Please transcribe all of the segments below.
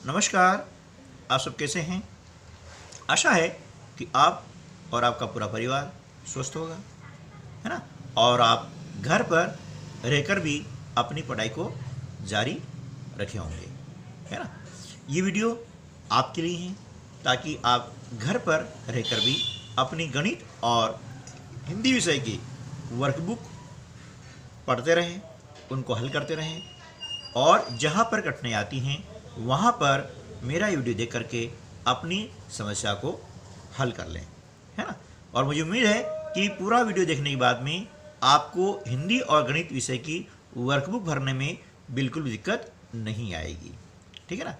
नमस्कार। आप सब कैसे हैं? आशा है कि आप और आपका पूरा परिवार स्वस्थ होगा, है ना। और आप घर पर रहकर भी अपनी पढ़ाई को जारी रखे होंगे, है ना। ये वीडियो आपके लिए है ताकि आप घर पर रहकर भी अपनी गणित और हिंदी विषय की वर्कबुक पढ़ते रहें, उनको हल करते रहें और जहाँ पर कठिनाई आती हैं वहाँ पर मेरा वीडियो देख करके अपनी समस्या को हल कर लें, है ना। और मुझे उम्मीद है कि पूरा वीडियो देखने के बाद में आपको हिंदी और गणित विषय की वर्कबुक भरने में बिल्कुल भी दिक्कत नहीं आएगी, ठीक है ना।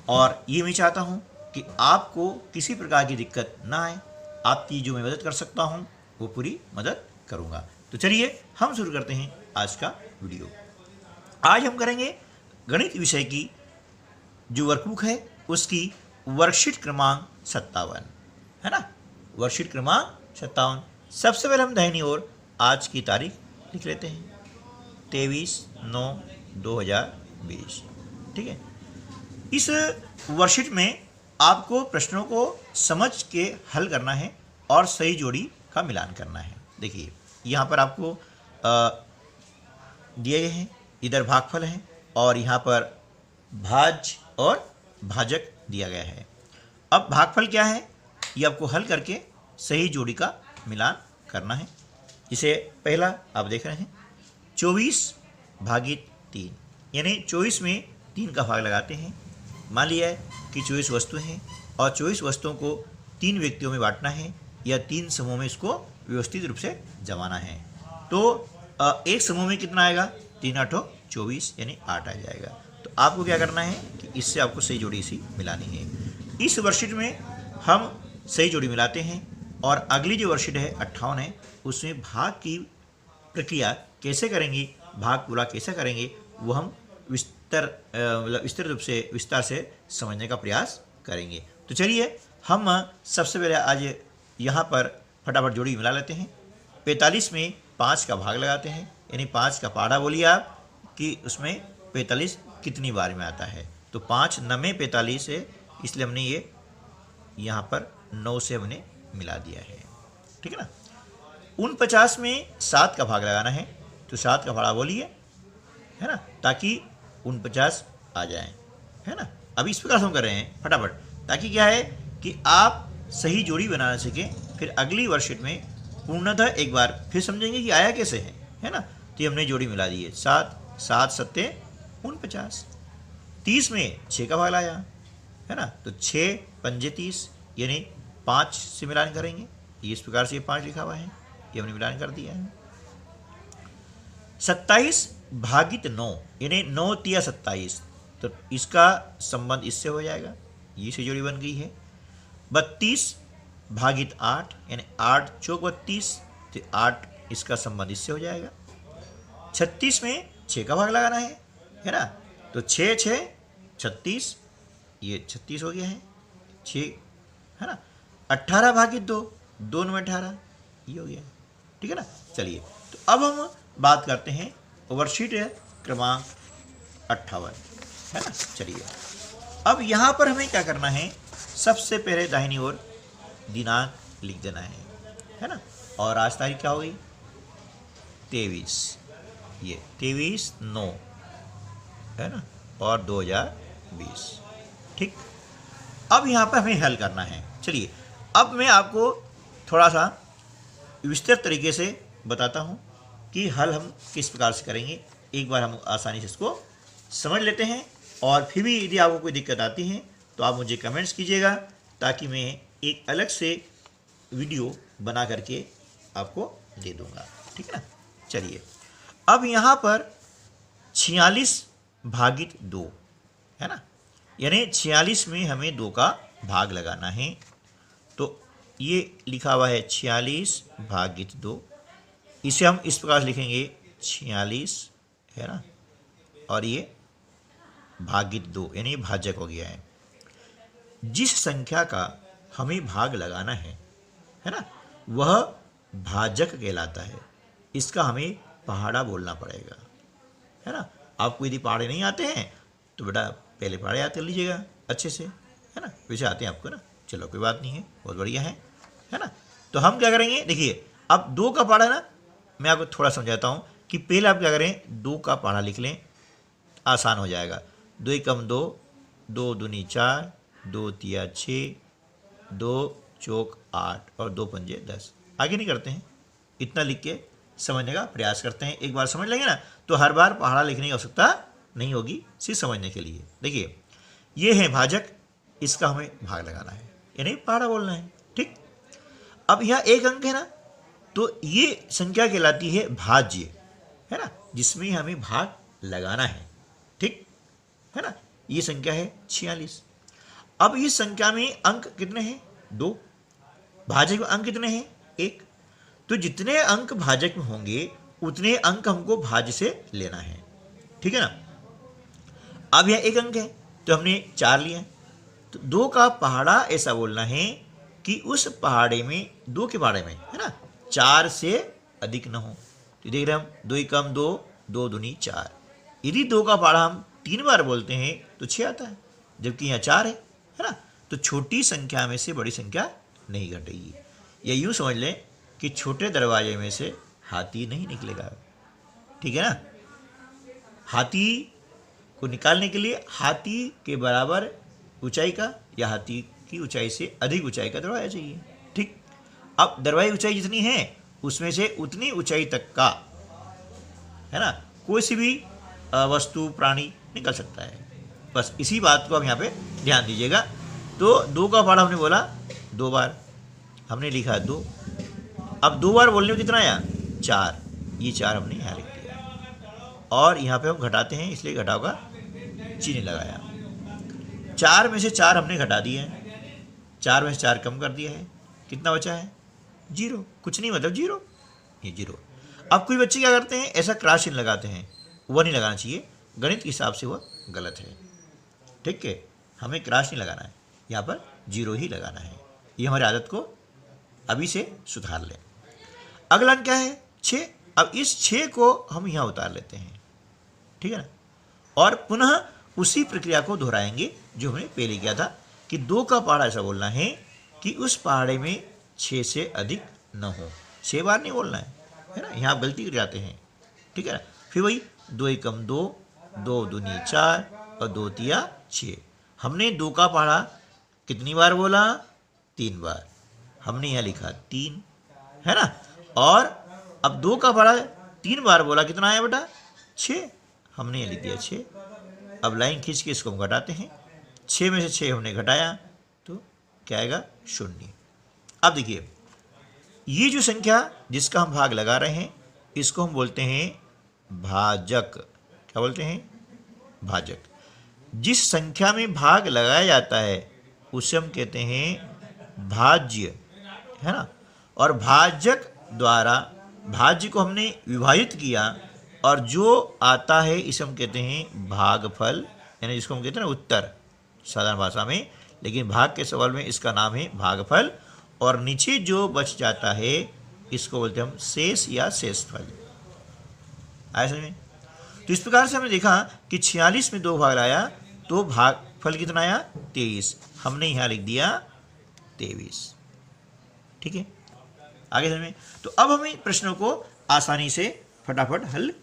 और ये मैं चाहता हूँ कि आपको किसी प्रकार की दिक्कत ना आए। आपकी जो मैं मदद कर सकता हूँ वो पूरी मदद करूँगा। तो चलिए हम शुरू करते हैं आज का वीडियो। आज हम करेंगे गणित विषय की जो वर्कबुक है उसकी वर्कशीट क्रमांक 57, है ना। वर्कशीट क्रमांक 57। सबसे पहले हम दाहिनी ओर आज की तारीख लिख लेते हैं, 23/9/2020, ठीक है। इस वर्कशीट में आपको प्रश्नों को समझ के हल करना है और सही जोड़ी का मिलान करना है। देखिए यहाँ पर आपको दिए गए हैं, इधर भागफल है और यहाँ पर भाज्य और भाजक दिया गया है। अब भागफल क्या है ये आपको हल करके सही जोड़ी का मिलान करना है। इसे पहला आप देख रहे हैं 24/3, यानी 24 में 3 का भाग लगाते हैं। मान लिया है कि 24 वस्तु हैं और 24 वस्तुओं को 3 व्यक्तियों में बांटना है या 3 समूह में इसको व्यवस्थित रूप से जमाना है। तो एक समूह में कितना आएगा, 3 8 24, यानी 8 आ जाएगा। तो आपको क्या करना है कि इससे आपको सही जोड़ी इसी मिलानी है। इस वर्कशीट में हम सही जोड़ी मिलाते हैं और अगली जो वर्कशीट है 58 है, उसमें भाग की प्रक्रिया कैसे करेंगे, भाग पूरा कैसे करेंगे, वो हम विस्तृत रूप से विस्तार से समझने का प्रयास करेंगे। तो चलिए हम सबसे पहले आज यहाँ पर फटाफट जोड़ी मिला लेते हैं। 45 में 5 का भाग लगाते हैं, यानी 5 का पहाड़ा बोलिए आप कि उसमें 45 कितनी बार में आता है। तो 5 9 45 है, इसलिए हमने ये यहाँ पर 9 से हमने मिला दिया है, ठीक है ना। 49 में 7 का भाग लगाना है, तो 7 का पहाड़ा बोलिए, है ना, ताकि 49 आ जाए, है ना। अभी इस प्रकार से हम कर रहे हैं फटाफट, ताकि क्या है कि आप सही जोड़ी बनाना सीखें। फिर अगली वर्कशीट में पूर्णतः एक बार फिर समझेंगे कि आया कैसे है ना। तो ये हमने जोड़ी मिला दी है, 7 7 7 49। 30 में 6 का भाग लाया, है ना, तो 6 5 30, यानी 5 से मिलान करेंगे। इस प्रकार से ये 5 लिखा हुआ है, ये हमने मिलान कर दिया है। 27/9, यानी 9 3 27, तो इसका संबंध इससे हो जाएगा, ये से जोड़ी बन गई है। 32/8, यानी 8 4 32, तो 8 इसका संबंध इससे हो जाएगा। 36 में 6 का भाग लगाना है ना, तो 6 6 36, ये 36 हो गया है 6, है ना। 18/2, 2 9 18, ये हो गया, ठीक है ना। चलिए तो अब हम बात करते हैं वर्कशीट क्रमांक 58, है ना। चलिए अब यहाँ पर हमें क्या करना है, सबसे पहले दाहिनी ओर दिनांक लिख देना है ना। और आज तारीख क्या हो गई, 23, ये 23/9, है ना, और 2020, ठीक। अब यहाँ पर हमें हल करना है। चलिए अब मैं आपको थोड़ा सा विस्तृत तरीके से बताता हूँ कि हल हम किस प्रकार से करेंगे। एक बार हम आसानी से इसको समझ लेते हैं और फिर भी यदि आपको कोई दिक्कत आती है तो आप मुझे कमेंट्स कीजिएगा, ताकि मैं एक अलग से वीडियो बना करके आपको दे दूँगा, ठीक है ना। चलिए अब यहाँ पर 46/2, है ना, यानी 46 में हमें 2 का भाग लगाना है। तो ये लिखा हुआ है 46/2, इसे हम इस प्रकार से लिखेंगे 46, है ना, और ये भागित 2, यानी भाजक हो गया है। जिस संख्या का हमें भाग लगाना है ना, वह भाजक कहलाता है। इसका हमें पहाड़ा बोलना पड़ेगा, है ना। आपको यदि पहाड़े नहीं आते हैं तो बेटा पहले पहाड़े याद कर लीजिएगा अच्छे से, है ना, वैसे आते हैं आपको ना, चलो कोई बात नहीं है, बहुत बढ़िया है ना। तो हम क्या करेंगे, देखिए अब 2 का पहाड़ा ना, मैं आपको थोड़ा समझाता हूँ कि पहले आप क्या करें, 2 का पहाड़ा लिख लें, आसान हो जाएगा। 2 एकम 2, 2 दूनी 4, 2 तिया 6, 2 चौक 8 और 2 पंजे 10। आगे नहीं करते हैं, इतना लिख के समझने का प्रयास करते हैं। एक बार समझ लेंगे ना तो हर बार पहाड़ा लिखने की आवश्यकता नहीं होगी, सिर्फ समझने के लिए। देखिए ये है भाजक, इसका हमें भाग लगाना है, यानी पहाड़ा बोलना है, ठीक। अब यहाँ एक अंक है ना, तो ये संख्या कहलाती है भाज्य, है ना, जिसमें हमें भाग लगाना है, ठीक है ना। ये संख्या है 46। अब इस संख्या में अंक कितने हैं, 2, भाजक में अंक कितने हैं, 1। तो जितने अंक भाजक में होंगे उतने अंक हमको भाज्य से लेना है, ठीक है ना। अब यह एक अंक है तो हमने 4 लिया, तो 2 का पहाड़ा ऐसा बोलना है कि उस पहाड़े में, 2 के पहाड़े में, है ना, 4 से अधिक न हो। तो देख रहे हैं हम, 2 एकम 2, 2 दूनी 4। यदि 2 का पहाड़ा हम 3 बार बोलते हैं तो 6 आता है, जबकि यहाँ 4 है ना। तो छोटी संख्या में से बड़ी संख्या नहीं घटेगी। या यूँ समझ लें कि छोटे दरवाजे में से हाथी नहीं निकलेगा, ठीक है ना। हाथी को निकालने के लिए हाथी के बराबर ऊंचाई का या हाथी की ऊंचाई से अधिक ऊंचाई का दरवाजा चाहिए, ठीक। अब दरवाजे की ऊंचाई जितनी है उसमें से उतनी ऊंचाई तक का, है ना, कोई सी भी वस्तु प्राणी निकल सकता है। बस इसी बात को हम यहाँ पे ध्यान दीजिएगा। तो 2 का पहाड़ा हमने बोला 2 बार, हमने लिखा 2। अब 2 बार बोलने में कितना आया, 4। ये 4 हमने यहाँ लिख दिया, और यहाँ पे हम घटाते हैं इसलिए घटाव का चिन्ह लगाया। 4 में से 4 हमने घटा दिए हैं, 4 में से 4 कम कर दिया है, कितना बचा है, 0। कुछ नहीं, मतलब 0, ये 0। अब कोई बच्चे क्या करते हैं, ऐसा क्रॉस चिन्ह लगाते हैं, वह नहीं लगाना चाहिए, गणित के हिसाब से वह गलत है, ठीक है। हमें क्रॉस नहीं लगाना है, यहाँ पर 0 ही लगाना है। ये हमारी आदत को अभी से सुधार लें। अगला अंक क्या है, 6। अब इस 6 को हम यहाँ उतार लेते हैं, ठीक है ना, और पुनः उसी प्रक्रिया को दोहराएंगे जो हमने पहले किया था कि 2 का पहाड़ा ऐसा बोलना है कि उस पहाड़े में 6 से अधिक न हो। 6 बार नहीं बोलना है ना, यहाँ आप गलती कर जाते हैं, ठीक है ना। फिर वही 2 एकम 2, 2 दूनी 4 और 2 तिया 6। हमने 2 का पहाड़ा कितनी बार बोला, 3 बार, हमने यहाँ लिखा 3, है ना। और अब 2 का पहाड़ा 3 बार बोला, कितना आया बेटा, 6, हमने यहाँ लिख दिया 6। अब लाइन खींच के इसको हम घटाते हैं, 6 में से 6 हमने घटाया तो क्या आएगा, 0। अब देखिए ये जो संख्या जिसका हम भाग लगा रहे हैं इसको हम बोलते हैं भाजक। क्या बोलते हैं, भाजक। जिस संख्या में भाग लगाया जाता है उसे हम कहते हैं भाज्य, है ना। और भाजक द्वारा भाज्य को हमने विभाजित किया और जो आता है इसे हम कहते हैं भागफल, यानी जिसको हम कहते हैं ना उत्तर साधारण भाषा में, लेकिन भाग के सवाल में इसका नाम है भागफल। और नीचे जो बच जाता है इसको बोलते हैं हम शेष या शेषफल। आया समझ में। तो इस प्रकार से हमने देखा कि 46 में 2 भाग लाया तो भागफल कितना आया, 23। हमने यहाँ लिख दिया 23, ठीक है। आगे समझ में। तो अब हमें प्रश्नों को आसानी से फटाफट हल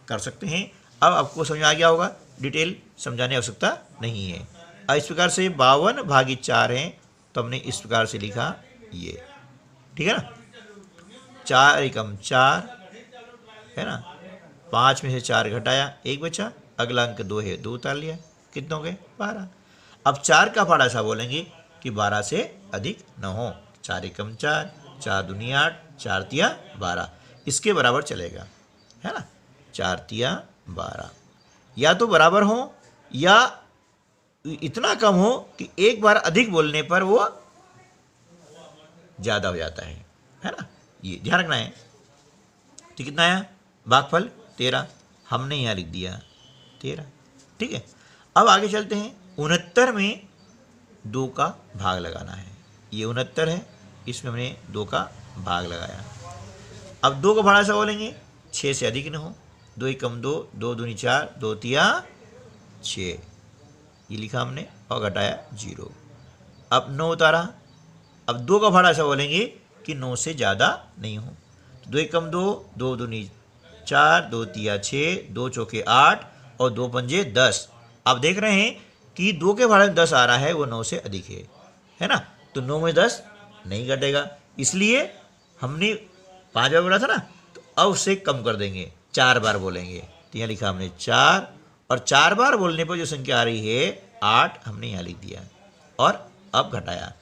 कर सकते हैं। अब आपको समझ आ गया होगा, डिटेल समझाने की आवश्यकता नहीं है। अब इस प्रकार से 52 भागी 4 हैं तो हमने इस प्रकार से लिखा ये, ठीक है ना। 4 एकम 4, है ना, 5 में से 4 घटाया 1 बचा, अगला अंक 2 है, 2 उतार लिया, कितने हो गए, 12। अब 4 का पहाड़ा ऐसा बोलेंगे कि 12 से अधिक न हो। 4 एकम 4, 4 दूनी 8, 4 तिया 12, इसके बराबर चलेगा, है ना। 4 तिया 12 या तो बराबर हो या इतना कम हो कि एक बार अधिक बोलने पर वो ज़्यादा हो जाता है ना, ये ध्यान रखना है। तो कितना आया भागफल, 13, हमने यहाँ लिख दिया 13, ठीक है। अब आगे चलते हैं। 69 में 2 का भाग लगाना है। ये 69 है, इसमें हमने 2 का भाग लगाया। अब 2 का भाड़ा ऐसा बोलेंगे 6 से अधिक न हो। 2 एकम 2, 2 दूनी 4, 2 तिया 6, ये लिखा हमने और घटाया 0। अब 9 उतारा। अब 2 का भाड़ा ऐसा बोलेंगे कि 9 से ज़्यादा नहीं हो। तो 2 एकम 2, 2 दूनी 4, 2 तिया 6, 2 चौके 8 और 2 पंजे 10। आप देख रहे हैं कि 2 के भाड़े में 10 आ रहा है, वो 9 से अधिक है ना। तो 9 में 10 नहीं घटेगा, इसलिए हमने 5 बार बोला था ना, तो अब उससे कम कर देंगे, 4 बार बोलेंगे। तो यहाँ लिखा हमने 4, और 4 बार बोलने पर जो संख्या आ रही है 8 हमने यहाँ लिख दिया और अब घटाया।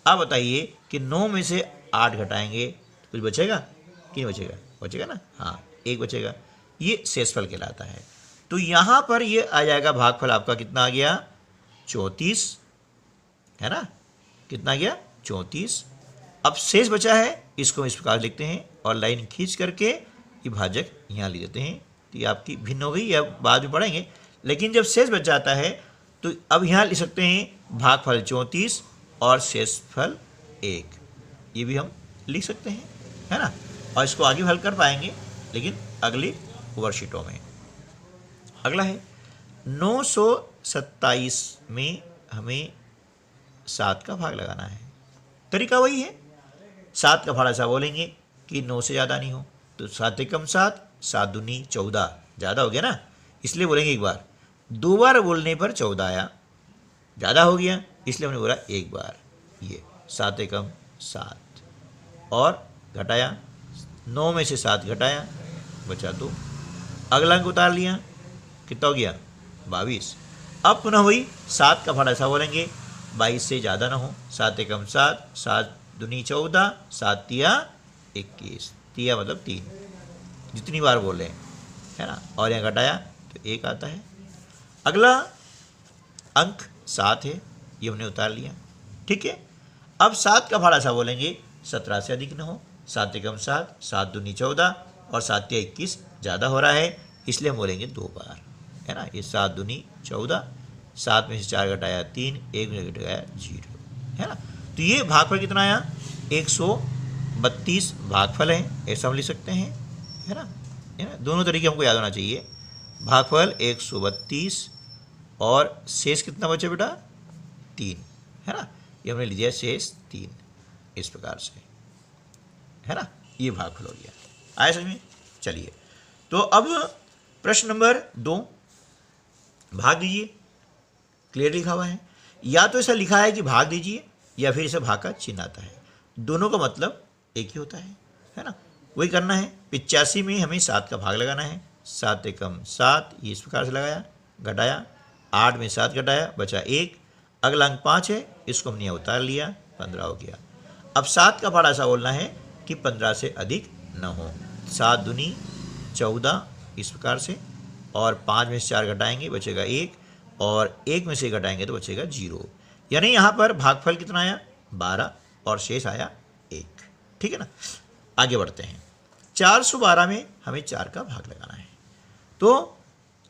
अब बताइए कि 9 में से 8 घटाएंगे तो कुछ बचेगा कि नहीं बचेगा? बचेगा ना, हाँ 1 बचेगा। ये शेषफल कहलाता है। तो यहाँ पर ये आ जाएगा भागफल आपका कितना आ गया? 34, है ना। कितना आ गया? 34। अब शेष बचा है, इसको इस प्रकार लिखते हैं और लाइन खींच करके ये भाजक यहाँ लिख देते हैं। तो ये आपकी भिन्न हो गई, या बाद में पढ़ेंगे। लेकिन जब शेष बच जाता है तो अब यहाँ लिख सकते हैं भागफल 34 और शेषफल 1, ये भी हम लिख सकते हैं, है ना। और इसको आगे हल कर पाएंगे लेकिन अगली वर्कशीटों में। अगला है 927 में हमें 7 का भाग लगाना है। तरीका वही है, 7 का भाग ऐसा बोलेंगे कि 9 से ज़्यादा नहीं हो। तो 7 एकम 7, 7 दूनी 14, ज़्यादा हो गया ना, इसलिए बोलेंगे एक बार। 2 बार बोलने पर 14 आया, ज़्यादा हो गया, इसलिए हमने बोला एक बार। ये 7 एकम 7 और घटाया, 9 में से 7 घटाया, बचा 2। अगला अंक उतार लिया, कितना हो गया? 22। अब पुनः वही 7 का भाड़ा ऐसा बोलेंगे 22 से ज़्यादा ना हो। 7 एकम 7, 7 दूनी 14, 7 तिया 21, तिया मतलब 3, जितनी बार बोले, है ना। और यहाँ घटाया तो 1 आता है। अगला अंक 7 है, ये हमने उतार लिया, ठीक है। अब 7 का भाड़ा ऐसा बोलेंगे 17 से अधिक न हो। 7 एकम 7, 7 दूनी 14 और 7 तिया 21, ज़्यादा हो रहा है, इसलिए हम बोलेंगे 2 बार, है ना। ये 7 दूनी 14, 7 में से 4 घटाया 3, 1 में घटाया 0, है ना। तो ये भागफल कितना आया? 132 भागफल है, ऐसा हम लिख सकते हैं, है ना। दोनों तरीके हमको याद होना चाहिए। भागफल 132 और शेष कितना बचे बेटा? 3, है ना। ये हमने लिख दिया शेष 3, इस प्रकार से, है ना। ये भागफल हो गया, आया समझ में? चलिए, तो अब प्रश्न नंबर 2, भाग दीजिए। क्लियर लिखा हुआ है, या तो ऐसा लिखा है कि भाग दीजिए या फिर इसे भाग का चिन्ह आता है, दोनों का मतलब एक ही होता है ना। वही करना है। 85 में हमें 7 का भाग लगाना है। 7 एकम 7, ये इस प्रकार से लगाया, घटाया, 8 में 7 घटाया, बचा 1। अगला अंक 5 है, इसको हमने उतार लिया, 15 हो गया। अब 7 का भाड़ा ऐसा बोलना है कि 15 से अधिक न हो। 7 दूनी 14, इस प्रकार से, और 5 में से 4 घटाएंगे, बचेगा 1, और 1 में से घटाएंगे तो बचेगा 0। यानी यहाँ पर भागफल कितना आया? 12 और शेष आया 1, ठीक है ना। आगे बढ़ते हैं। 412 में हमें 4 का भाग लगाना है। तो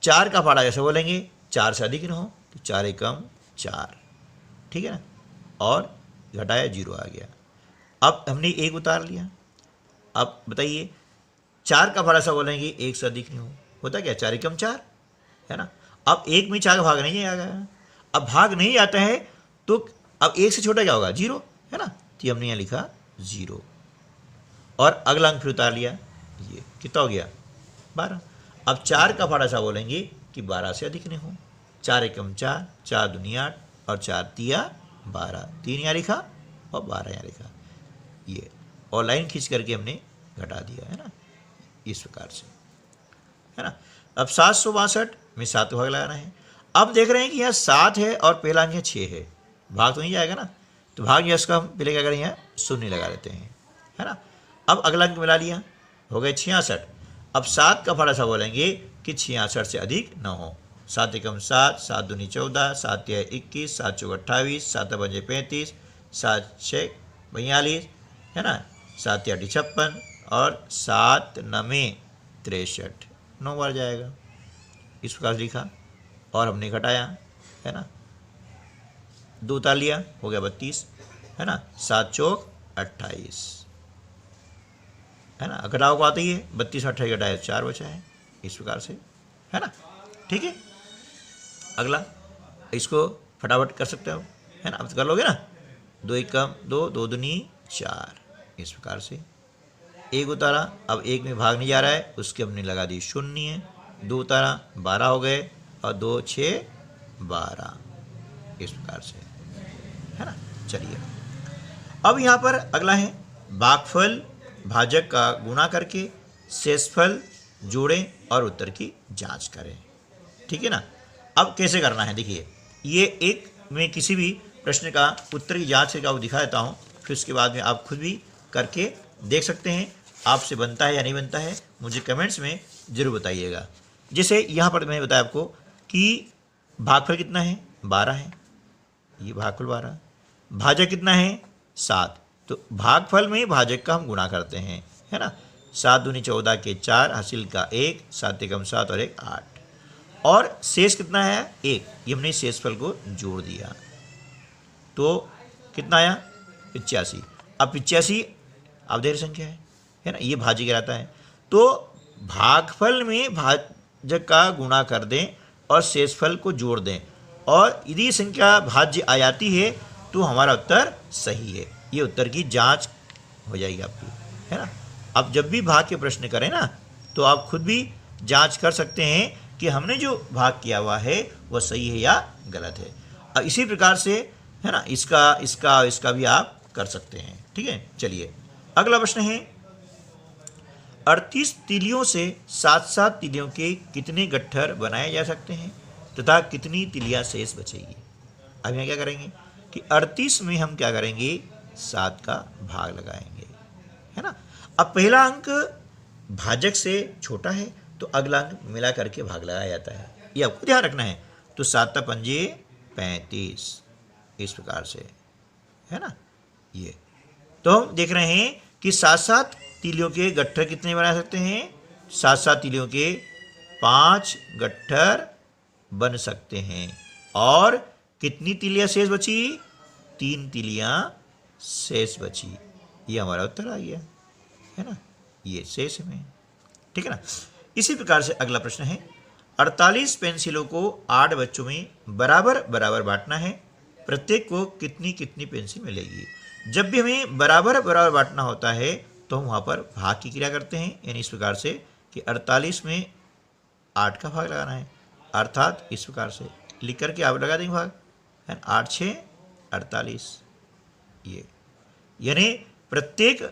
4 का भाड़ा जैसे बोलेंगे 4 से अधिक न हो, तो 4 एकम 4, ठीक है ना, और घटाया 0 आ गया। अब हमने 1 उतार लिया। अब बताइए 4 का भाड़ा ऐसा बोलेंगे 1 से अधिक नहीं हो, होता क्या? 4 एकम 4, है ना। अब 1 में 4 का भाग नहीं आएगा। अब भाग नहीं आता है तो अब 1 से छोटा क्या होगा? 0, है ना। तो हमने यहाँ लिखा 0, और अगला अंक फिर उतार लिया, ये कितना हो गया? 12। अब 4 का भाड़ा ऐसा बोलेंगे कि 12 से अधिक नहीं हो। 4 एकम 4, 4 दूनी 8 और 4 तिया 12, 3 यहाँ लिखा और 12 यहाँ लिखा, ये, और लाइन खींच करके हमने घटा दिया, है ना, इस प्रकार से, है ना। अब 762 में 7 भाग लगाना है। अब देख रहे हैं कि यहाँ 7 है और पहला अंक यहाँ 6 है, भाग तो नहीं जाएगा ना। तो भाग या इसका हम पहले क्या करें, यहाँ 0 लगा लेते हैं, है ना। अब अगला अंक मिला लिया, हो गए 66। अब 7 का भाड़ा ऐसा बोलेंगे कि 66 से अधिक न हो। 7 एकम 7, 7 दूनी 14, 7 तिया 21, 7 चौक 28, 7 पंजे 35, 7 छः 42, है ना, 7 तिया 56 और 7 नमे 63, 9 बार जाएगा, इस प्रकार से लिखा और हमने घटाया, है ना, 2 उतार लिया, हो गया 32, है ना। 7 चौक 28, है ना। घटाव को आते ही है, 32 28 घटाया 4 बचा है, इस प्रकार से, है ना, ठीक है। अगला इसको फटाफट कर सकते हो, है ना। अब तो कर लोगे ना। 2 1 कम 2, 2 दूनी 4, इस प्रकार से 1 उतारा। अब 1 में भाग नहीं जा रहा है, उसके हमने लगा दी 0, 2 उतारा 12 हो गए और 2 6 12, इस प्रकार से, है ना। चलिए अब यहाँ पर अगला है भागफल भाजक का गुणा करके शेषफल जोड़ें और उत्तर की जांच करें। ठीक है ना। अब कैसे करना है देखिए, ये एक मैं किसी भी प्रश्न का उत्तर की जांच करके आपको दिखा देता हूँ, फिर उसके बाद में आप खुद भी करके देख सकते हैं आपसे बनता है या नहीं बनता है, मुझे कमेंट्स में ज़रूर बताइएगा। जैसे यहाँ पर मैंने बताया आपको कि भागफल कितना है 12 है, ये भागफल 12, भाजक कितना है 7, तो भागफल में भाजक का हम गुणा करते हैं, है ना। 7 दूनी 14 के 4, हासिल का 1, 7 एकम 7 और 1 8, और शेष कितना है 1, ये हमने शेषफल को जोड़ दिया तो कितना आया 85। अब 85 अवधेय संख्या है ना, ये भाज्य कहलाता है। तो भागफल में भाजक का गुणा कर दें और शेषफल को जोड़ दें, और यदि संख्या भाज्य आ जाती है तो हमारा उत्तर सही है। ये उत्तर की जांच हो जाएगी आपकी, है ना। अब जब भी भाग के प्रश्न करें ना, तो आप खुद भी जांच कर सकते हैं कि हमने जो भाग किया हुआ है वह सही है या गलत है। अब इसी प्रकार से, है ना, इसका भी आप कर सकते हैं। ठीक है। चलिए अगला प्रश्न है 38 तीलियों से 7-7 तीलियों के कितने गट्ठर बनाए जा सकते हैं तथा कितनी तीलियां शेष बचेगी। अब यहाँ क्या करेंगे कि 38 में हम क्या करेंगे 7 का भाग लगाएंगे, है ना। अब पहला अंक भाजक से छोटा है तो अगला अंक मिला करके भाग लगाया जाता है, ये आपको ध्यान रखना है। तो 7 पंजे 35, इस प्रकार से, है ना। ये तो हम देख रहे हैं कि 7-7 तीलियों के गट्ठर कितने बना सकते हैं, 7-7 तीलियों के 5 गट्ठर बन सकते हैं। और कितनी तीलियां शेष बची, 3 तीलियां शेष बची, ये हमारा उत्तर आ गया, है ना। ये शेष में, ठीक है ना। इसी प्रकार से अगला प्रश्न है 48 पेंसिलों को 8 बच्चों में बराबर बराबर बांटना है, प्रत्येक को कितनी कितनी पेंसिल मिलेगी। जब भी हमें बराबर बराबर बांटना होता है तो हम वहाँ पर भाग की क्रिया करते हैं, यानी इस प्रकार से कि 48 में 8 का भाग लगाना है, अर्थात इस प्रकार से लिख करके आप लगा देंगे भाग, है 8 6 48, ये यानी प्रत्येक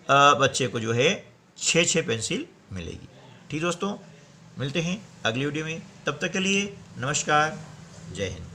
बच्चे को जो है 6 पेंसिल मिलेगी। ठीक दोस्तों, मिलते हैं अगली वीडियो में, तब तक के लिए नमस्कार, जय हिंद।